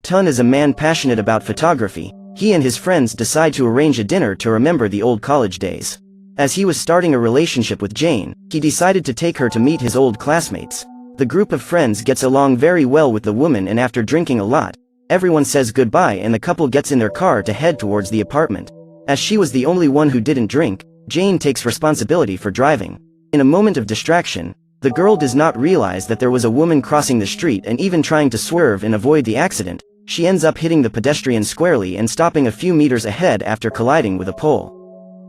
Tun is a man passionate about photography. He and his friends decide to arrange a dinner to remember the old college days. As he was starting a relationship with Jane, he decided to take her to meet his old classmates. The group of friends gets along very well with the woman, and after drinking a lot, everyone says goodbye and the couple gets in their car to head towards the apartment. As she was the only one who didn't drink, Jane takes responsibility for driving. In a moment of distraction, the girl does not realize that there was a woman crossing the street, and even trying to swerve and avoid the accident, she ends up hitting the pedestrian squarely and stopping a few meters ahead after colliding with a pole.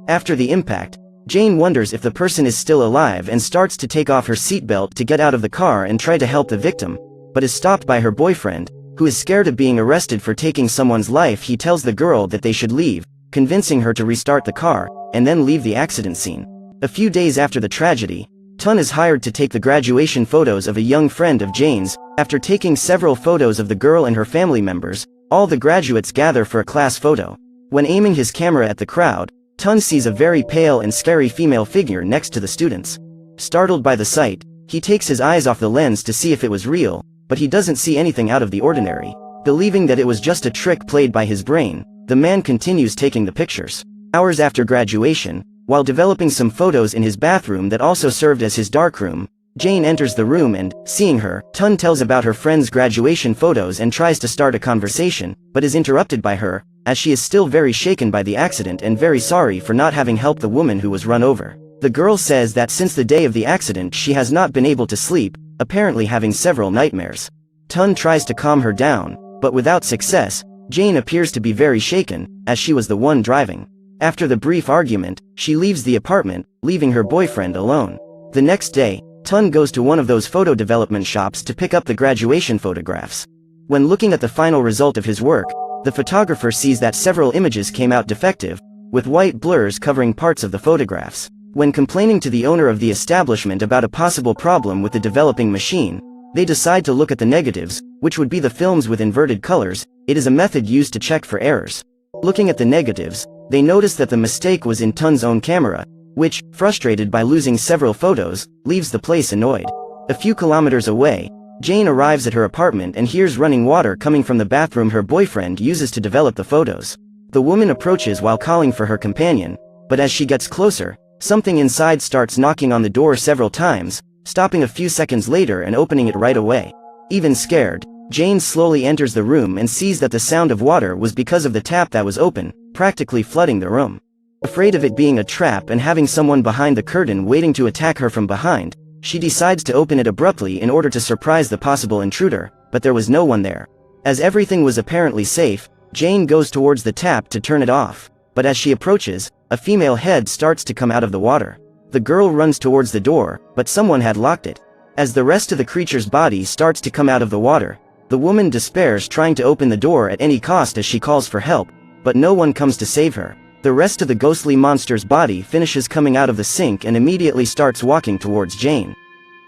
After the impact, Jane wonders if the person is still alive and starts to take off her seatbelt to get out of the car and try to help the victim, but is stopped by her boyfriend, who is scared of being arrested for taking someone's life. He tells the girl that they should leave, convincing her to restart the car, and then leave the accident scene. A few days after the tragedy, Tun is hired to take the graduation photos of a young friend of Jane's. After taking several photos of the girl and her family members, all the graduates gather for a class photo. When aiming his camera at the crowd, Tun sees a very pale and scary female figure next to the students. Startled by the sight, he takes his eyes off the lens to see if it was real, but he doesn't see anything out of the ordinary. Believing that it was just a trick played by his brain, the man continues taking the pictures. Hours after graduation, while developing some photos in his bathroom that also served as his darkroom, Jane enters the room and, seeing her, Tun tells about her friend's graduation photos and tries to start a conversation, but is interrupted by her, as she is still very shaken by the accident and very sorry for not having helped the woman who was run over. The girl says that since the day of the accident she has not been able to sleep, apparently having several nightmares. Tun tries to calm her down, but without success. Jane appears to be very shaken, as she was the one driving. After the brief argument, she leaves the apartment, leaving her boyfriend alone. The next day, Tun goes to one of those photo development shops to pick up the graduation photographs. When looking at the final result of his work, the photographer sees that several images came out defective, with white blurs covering parts of the photographs. When complaining to the owner of the establishment about a possible problem with the developing machine, they decide to look at the negatives, which would be the films with inverted colors. It is a method used to check for errors. Looking at the negatives, they notice that the mistake was in Tun's own camera, which, frustrated by losing several photos, leaves the place annoyed. A few kilometers away, Jane arrives at her apartment and hears running water coming from the bathroom her boyfriend uses to develop the photos. The woman approaches while calling for her companion, but as she gets closer, something inside starts knocking on the door several times, stopping a few seconds later and opening it right away. Even scared, Jane slowly enters the room and sees that the sound of water was because of the tap that was open, practically flooding the room. Afraid of it being a trap and having someone behind the curtain waiting to attack her from behind, she decides to open it abruptly in order to surprise the possible intruder, but there was no one there. As everything was apparently safe, Jane goes towards the tap to turn it off, but as she approaches, a female head starts to come out of the water. The girl runs towards the door, but someone had locked it. As the rest of the creature's body starts to come out of the water, the woman despairs, trying to open the door at any cost as she calls for help, but no one comes to save her. The rest of the ghostly monster's body finishes coming out of the sink and immediately starts walking towards Jane,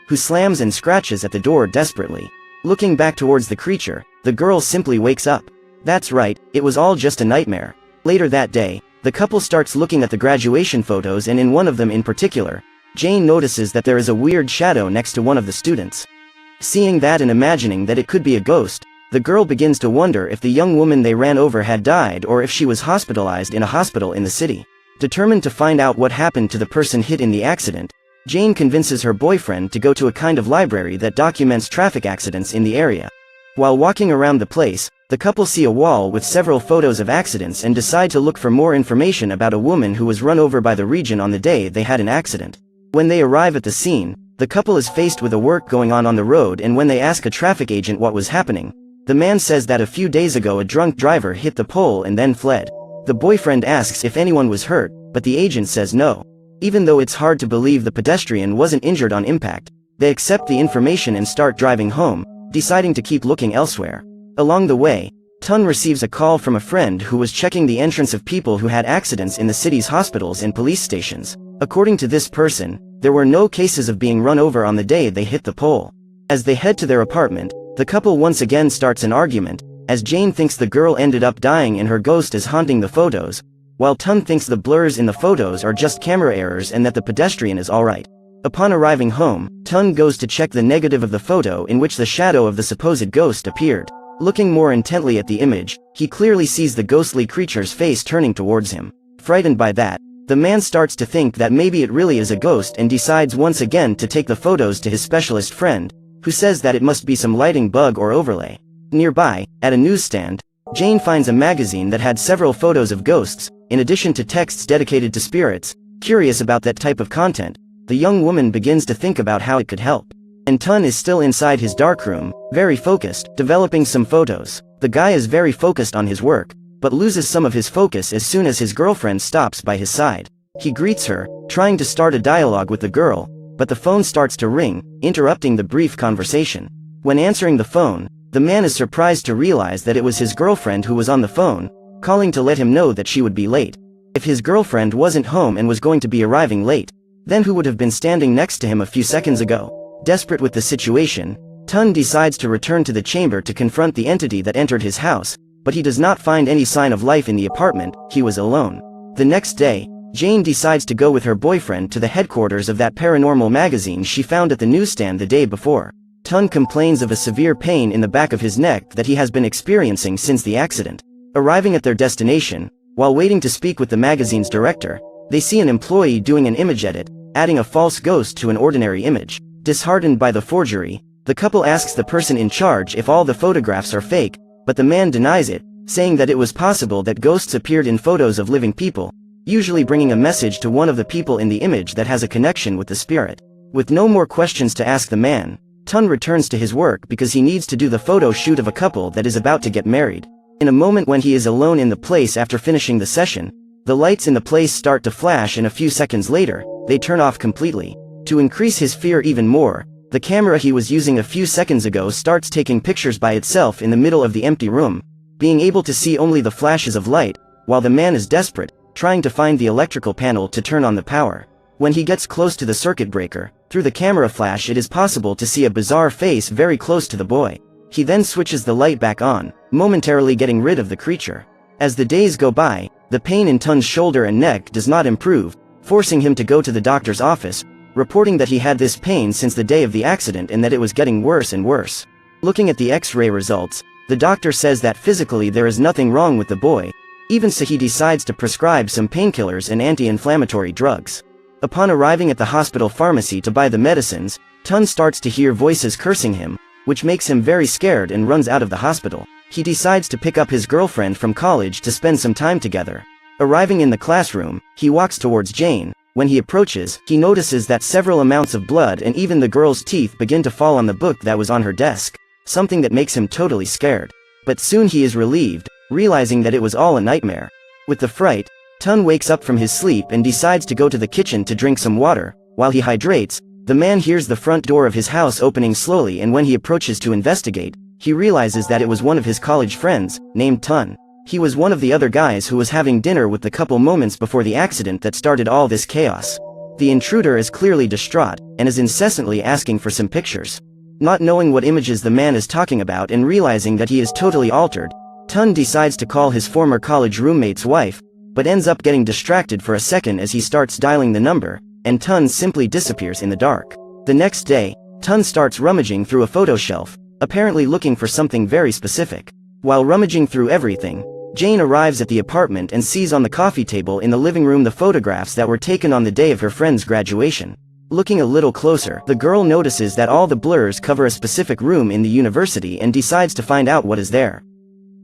who slams and scratches at the door desperately. Looking back towards the creature, the girl simply wakes up. That's right, it was all just a nightmare. Later that day, the couple starts looking at the graduation photos, and in one of them in particular, Jane notices that there is a weird shadow next to one of the students. Seeing that and imagining that it could be a ghost, the girl begins to wonder if the young woman they ran over had died or if she was hospitalized in a hospital in the city. Determined to find out what happened to the person hit in the accident, Jane convinces her boyfriend to go to a kind of library that documents traffic accidents in the area. While walking around the place, the couple see a wall with several photos of accidents and decide to look for more information about a woman who was run over by the region on the day they had an accident. When they arrive at the scene, the couple is faced with a work going on the road, and when they ask a traffic agent what was happening, the man says that a few days ago a drunk driver hit the pole and then fled. The boyfriend asks if anyone was hurt, but the agent says no. Even though it's hard to believe the pedestrian wasn't injured on impact, they accept the information and start driving home, deciding to keep looking elsewhere. Along the way, Tun receives a call from a friend who was checking the entrance of people who had accidents in the city's hospitals and police stations. According to this person, there were no cases of being run over on the day they hit the pole. As they head to their apartment, the couple once again starts an argument, as Jane thinks the girl ended up dying and her ghost is haunting the photos, while Tun thinks the blurs in the photos are just camera errors and that the pedestrian is alright. Upon arriving home, Tun goes to check the negative of the photo in which the shadow of the supposed ghost appeared. Looking more intently at the image, he clearly sees the ghostly creature's face turning towards him. Frightened by that, the man starts to think that maybe it really is a ghost and decides once again to take the photos to his specialist friend, who says that it must be some lighting bug or overlay. Nearby, at a newsstand, Jane finds a magazine that had several photos of ghosts, in addition to texts dedicated to spirits. Curious about that type of content, the young woman begins to think about how it could help. And Tun is still inside his darkroom, very focused, developing some photos. The guy is very focused on his work, but loses some of his focus as soon as his girlfriend stops by his side. He greets her, trying to start a dialogue with the girl, but the phone starts to ring, interrupting the brief conversation. When answering the phone, the man is surprised to realize that it was his girlfriend who was on the phone, calling to let him know that she would be late. If his girlfriend wasn't home and was going to be arriving late, then who would have been standing next to him a few seconds ago? Desperate with the situation, Tun decides to return to the chamber to confront the entity that entered his house, but he does not find any sign of life in the apartment. He was alone. The next day, Jane decides to go with her boyfriend to the headquarters of that paranormal magazine she found at the newsstand the day before. Tun complains of a severe pain in the back of his neck that he has been experiencing since the accident. Arriving at their destination, while waiting to speak with the magazine's director, they see an employee doing an image edit, adding a false ghost to an ordinary image. Disheartened by the forgery, the couple asks the person in charge if all the photographs are fake, but the man denies it, saying that it was possible that ghosts appeared in photos of living people, usually bringing a message to one of the people in the image that has a connection with the spirit. With no more questions to ask the man, Tun returns to his work because he needs to do the photo shoot of a couple that is about to get married. In a moment when he is alone in the place after finishing the session, the lights in the place start to flash and a few seconds later, they turn off completely. To increase his fear even more, the camera he was using a few seconds ago starts taking pictures by itself in the middle of the empty room, being able to see only the flashes of light, while the man is desperate, trying to find the electrical panel to turn on the power. When he gets close to the circuit breaker, through the camera flash it is possible to see a bizarre face very close to the boy. He then switches the light back on, momentarily getting rid of the creature. As the days go by, the pain in Tun's shoulder and neck does not improve, forcing him to go to the doctor's office, reporting that he had this pain since the day of the accident and that it was getting worse and worse. Looking at the X-ray results, the doctor says that physically there is nothing wrong with the boy, even so he decides to prescribe some painkillers and anti-inflammatory drugs. Upon arriving at the hospital pharmacy to buy the medicines, Tun starts to hear voices cursing him, which makes him very scared and runs out of the hospital. He decides to pick up his girlfriend from college to spend some time together. Arriving in the classroom, he walks towards Jane. When he approaches, he notices that several amounts of blood and even the girl's teeth begin to fall on the book that was on her desk, something that makes him totally scared. But soon he is relieved, realizing that it was all a nightmare. With the fright, Tun wakes up from his sleep and decides to go to the kitchen to drink some water. While he hydrates, the man hears the front door of his house opening slowly, and when he approaches to investigate, he realizes that it was one of his college friends, named Tun. He was one of the other guys who was having dinner with the couple moments before the accident that started all this chaos. The intruder is clearly distraught, and is incessantly asking for some pictures. Not knowing what images the man is talking about and realizing that he is totally altered, Tun decides to call his former college roommate's wife, but ends up getting distracted for a second as he starts dialing the number, and Tun simply disappears in the dark. The next day, Tun starts rummaging through a photo shelf, apparently looking for something very specific. While rummaging through everything, Jane arrives at the apartment and sees on the coffee table in the living room the photographs that were taken on the day of her friend's graduation. Looking a little closer, the girl notices that all the blurs cover a specific room in the university and decides to find out what is there.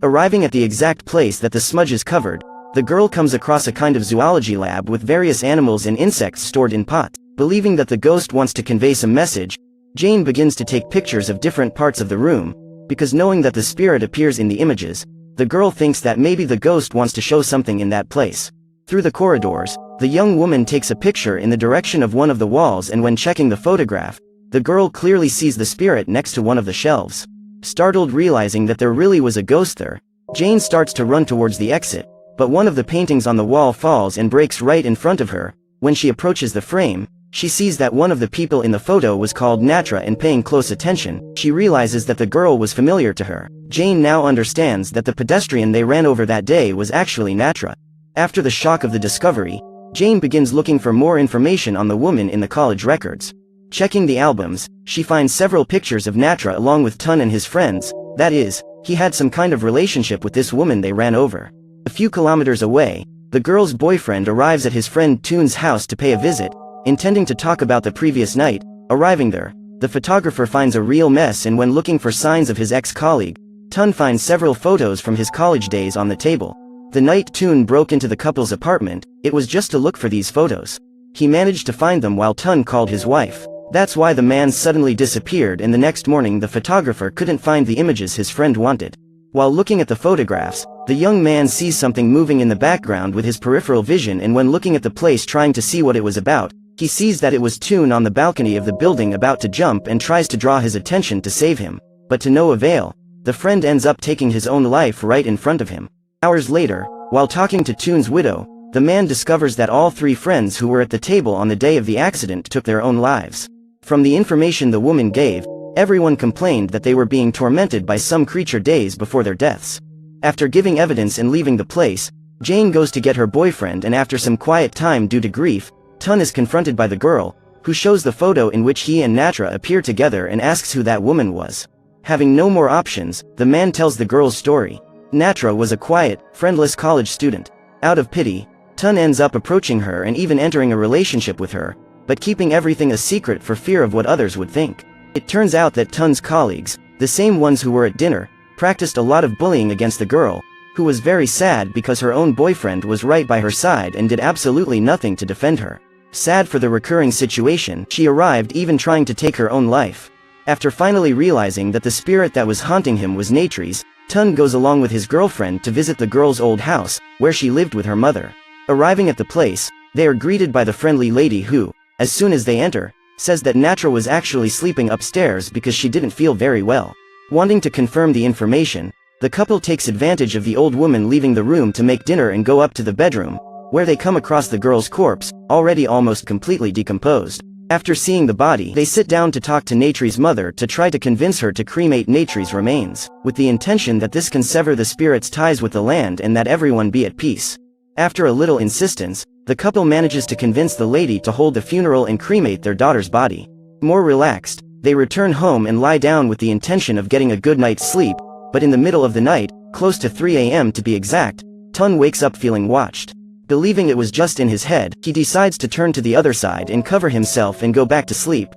Arriving at the exact place that the smudges covered, the girl comes across a kind of zoology lab with various animals and insects stored in pots. Believing that the ghost wants to convey some message, Jane begins to take pictures of different parts of the room, because knowing that the spirit appears in the images, the girl thinks that maybe the ghost wants to show something in that place. Through the corridors, the young woman takes a picture in the direction of one of the walls, and when checking the photograph, the girl clearly sees the spirit next to one of the shelves. Startled, realizing that there really was a ghost there, Jane starts to run towards the exit, but one of the paintings on the wall falls and breaks right in front of her. When she approaches the frame, she sees that one of the people in the photo was called Natra, and paying close attention, she realizes that the girl was familiar to her. Jane now understands that the pedestrian they ran over that day was actually Natra. After the shock of the discovery, Jane begins looking for more information on the woman in the college records. Checking the albums, she finds several pictures of Natra along with Tun and his friends, that is, He had some kind of relationship with this woman they ran over. A few kilometers away, the girl's boyfriend arrives at his friend Toon's house to pay a visit, intending to talk about the previous night. Arriving there, the photographer finds a real mess, and when looking for signs of his ex-colleague, Toon finds several photos from his college days on the table. The night Toon broke into the couple's apartment, it was just to look for these photos. He managed to find them while Toon called his wife. That's why the man suddenly disappeared, and the next morning the photographer couldn't find the images his friend wanted. While looking at the photographs, the young man sees something moving in the background with his peripheral vision, and when looking at the place trying to see what it was about, he sees that it was Toon on the balcony of the building about to jump and tries to draw his attention to save him, but to no avail. The friend ends up taking his own life right in front of him. Hours later, while talking to Toon's widow, the man discovers that all three friends who were at the table on the day of the accident took their own lives. From the information the woman gave, everyone complained that they were being tormented by some creature days before their deaths. After giving evidence and leaving the place, Jane goes to get her boyfriend, and after some quiet time due to grief, Toon is confronted by the girl, who shows the photo in which he and Natra appear together and asks who that woman was. Having no more options, the man tells the girl's story. Natra was a quiet, friendless college student. Out of pity, Toon ends up approaching her and even entering a relationship with her, but keeping everything a secret for fear of what others would think. It turns out that Toon's colleagues, the same ones who were at dinner, practiced a lot of bullying against the girl, who was very sad because her own boyfriend was right by her side and did absolutely nothing to defend her. Sad for the recurring situation, she arrived even trying to take her own life. After finally realizing that the spirit that was haunting him was Natri's, Toon goes along with his girlfriend to visit the girl's old house, where she lived with her mother. Arriving at the place, they are greeted by the friendly lady who, as soon as they enter, says that Natra was actually sleeping upstairs because she didn't feel very well. Wanting to confirm the information, the couple takes advantage of the old woman leaving the room to make dinner and go up to the bedroom, where they come across the girl's corpse, already almost completely decomposed. After seeing the body, they sit down to talk to Natri's mother to try to convince her to cremate Natri's remains, with the intention that this can sever the spirit's ties with the land and that everyone be at peace. After a little insistence, the couple manages to convince the lady to hold the funeral and cremate their daughter's body. More relaxed, they return home and lie down with the intention of getting a good night's sleep, but in the middle of the night, close to 3 a.m. to be exact, Toon wakes up feeling watched. Believing it was just in his head, he decides to turn to the other side and cover himself and go back to sleep.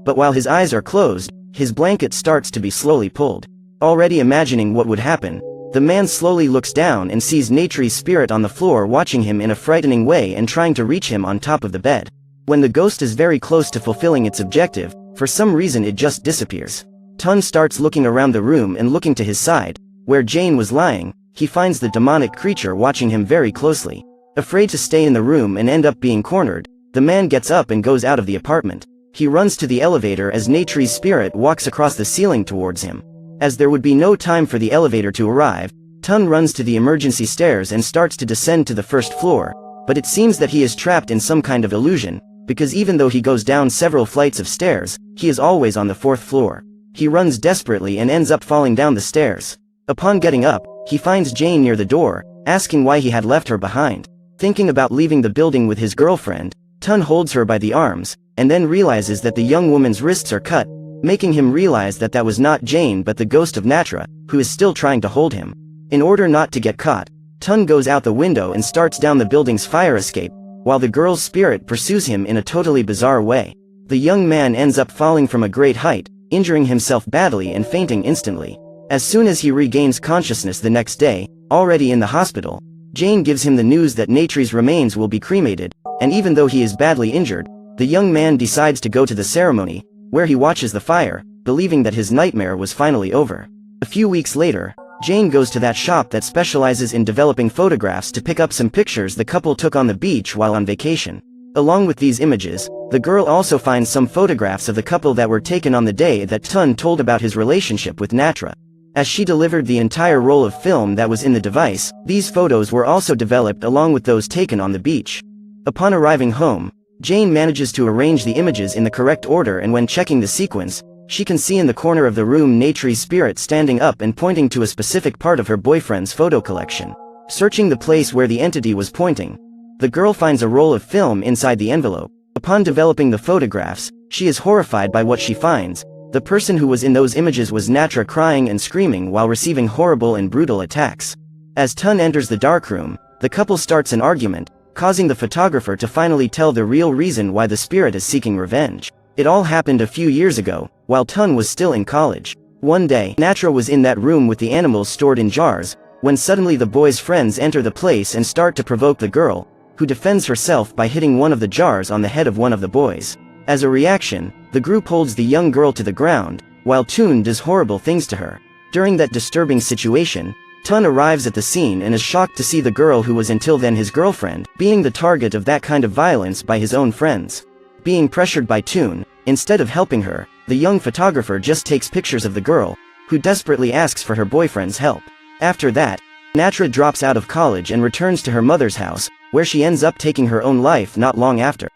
But while his eyes are closed, his blanket starts to be slowly pulled. Already imagining what would happen, the man slowly looks down and sees Natri's spirit on the floor watching him in a frightening way and trying to reach him on top of the bed. When the ghost is very close to fulfilling its objective, for some reason it just disappears. Toon starts looking around the room and looking to his side, where Jane was lying. He finds the demonic creature watching him very closely. Afraid to stay in the room and end up being cornered, the man gets up and goes out of the apartment. He runs to the elevator as Natri's spirit walks across the ceiling towards him. As there would be no time for the elevator to arrive, Toon runs to the emergency stairs and starts to descend to the first floor, but it seems that he is trapped in some kind of illusion, because even though he goes down several flights of stairs, he is always on the 4th floor. He runs desperately and ends up falling down the stairs. Upon getting up, he finds Jane near the door, asking why he had left her behind. Thinking about leaving the building with his girlfriend, Toon holds her by the arms, and then realizes that the young woman's wrists are cut, making him realize that that was not Jane but the ghost of Natra, who is still trying to hold him. In order not to get caught, Toon goes out the window and starts down the building's fire escape, while the girl's spirit pursues him in a totally bizarre way. The young man ends up falling from a great height, injuring himself badly and fainting instantly. As soon as he regains consciousness the next day, already in the hospital, Jane gives him the news that Natri's remains will be cremated, and even though he is badly injured, the young man decides to go to the ceremony, where he watches the fire, believing that his nightmare was finally over. A few weeks later, Jane goes to that shop that specializes in developing photographs to pick up some pictures the couple took on the beach while on vacation. Along with these images, the girl also finds some photographs of the couple that were taken on the day that Toon told about his relationship with Natra. As she delivered the entire roll of film that was in the device, these photos were also developed along with those taken on the beach. Upon arriving home, Jane manages to arrange the images in the correct order, and when checking the sequence, she can see in the corner of the room Natri's spirit standing up and pointing to a specific part of her boyfriend's photo collection. Searching the place where the entity was pointing, the girl finds a roll of film inside the envelope. Upon developing the photographs, she is horrified by what she finds, The person who was in those images was Natra crying and screaming while receiving horrible and brutal attacks. As Tun enters the darkroom, the couple starts an argument, causing the photographer to finally tell the real reason why the spirit is seeking revenge. It all happened a few years ago, while Tun was still in college. One day, Natra was in that room with the animals stored in jars, when suddenly the boy's friends enter the place and start to provoke the girl, who defends herself by hitting one of the jars on the head of one of the boys. As a reaction, the group holds the young girl to the ground, while Tun does horrible things to her. During that disturbing situation, Tun arrives at the scene and is shocked to see the girl who was until then his girlfriend, being the target of that kind of violence by his own friends. Being pressured by Tun, instead of helping her, the young photographer just takes pictures of the girl, who desperately asks for her boyfriend's help. After that, Natra drops out of college and returns to her mother's house, where she ends up taking her own life not long after.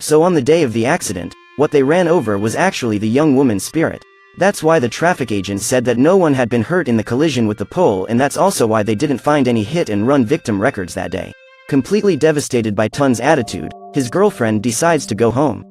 So on the day of the accident, what they ran over was actually the young woman's spirit. That's why the traffic agent said that no one had been hurt in the collision with the pole, and that's also why they didn't find any hit-and-run victim records that day. Completely devastated by Tun's attitude, his girlfriend decides to go home,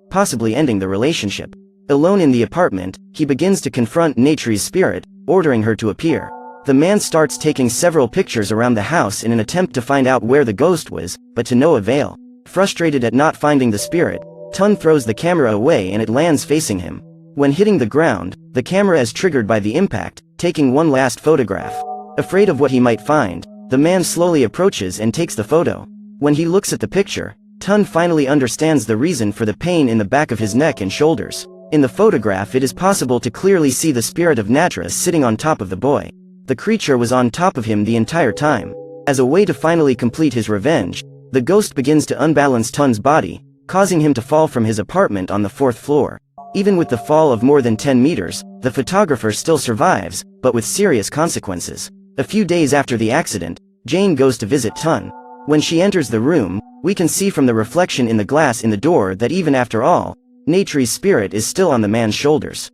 possibly ending the relationship. Alone in the apartment, he begins to confront Natri's spirit, ordering her to appear. The man starts taking several pictures around the house in an attempt to find out where the ghost was, but to no avail. Frustrated at not finding the spirit, Tun throws the camera away and it lands facing him. When hitting the ground, the camera is triggered by the impact, taking one last photograph. Afraid of what he might find, the man slowly approaches and takes the photo. When he looks at the picture, Tun finally understands the reason for the pain in the back of his neck and shoulders. In the photograph it is possible to clearly see the spirit of Natra sitting on top of the boy. The creature was on top of him the entire time. As a way to finally complete his revenge, the ghost begins to unbalance Tun's body, causing him to fall from his apartment on the 4th floor. Even with the fall of more than 10 meters, the photographer still survives, but with serious consequences. A few days after the accident, Jane goes to visit Tun. When she enters the room, we can see from the reflection in the glass in the door that even after all, Natri's spirit is still on the man's shoulders.